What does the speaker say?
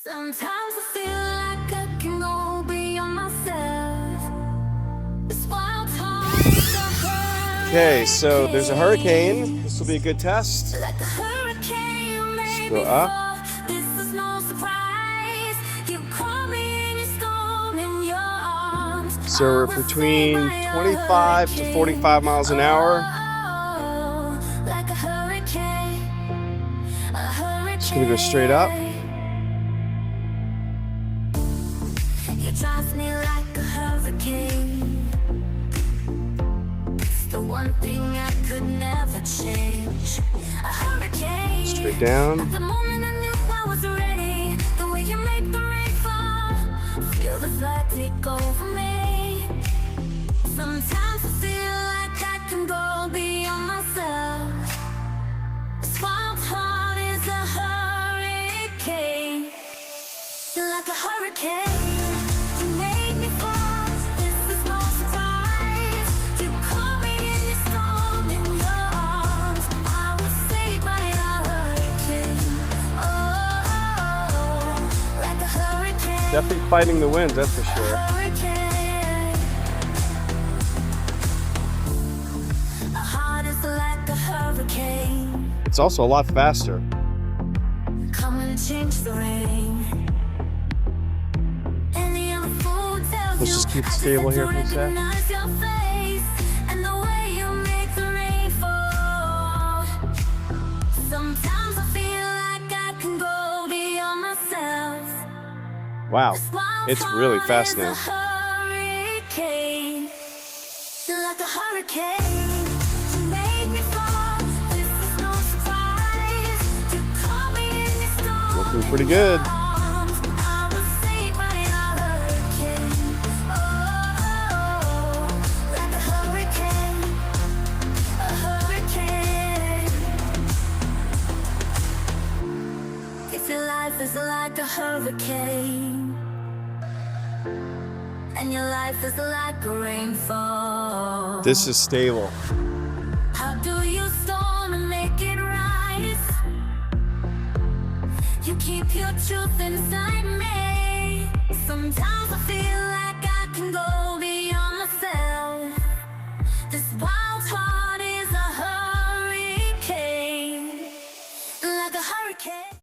Sometimes I feel like I can go beyond myself. This wild heart is a hurricane. Okay, so there's a hurricane. This will be a good test. Like a hurricane, you made Go me up. fall. This is no surprise. You caught me in your storm in your arms. So we're between 25 to 45 miles an hour. Oh, like a hurricane. A hurricane. Just gonna go straight up. You drive me like a hurricane. It's the one thing I could never change. A hurricane. Straight down. At the moment I knew I was ready. The way you make the rain fall. Feel the flood take over me. Sometimes I feel like I can go beyond myself. This wild heart is a hurricane. You're like a hurricane. You made me fall. This is no surprise. You caught me in your storm in your arms. I was saved by a hurricane. Oh, like a hurricane. Definitely fighting the winds, that's for sure. Hurricane. A heart is like a hurricane. It's also a lot faster. Come and change the rain. Any other fool tells Let's you just keep it I stable here have for to a sec. recognize your face and the way you make the rain fall. Sometimes I feel like I can go beyond myself. Wow, This wild it's really heart fast is now. a hurricane. You're like a hurricane. You made me fall. This is no surprise. You caught me in your storm. Looking pretty good. I was saved by a hurricane. Oh, like a hurricane. A hurricane. If your life is like a hurricane, and your life is like a rainfall. This is stable. How do you storm and make it rise? You keep your truth inside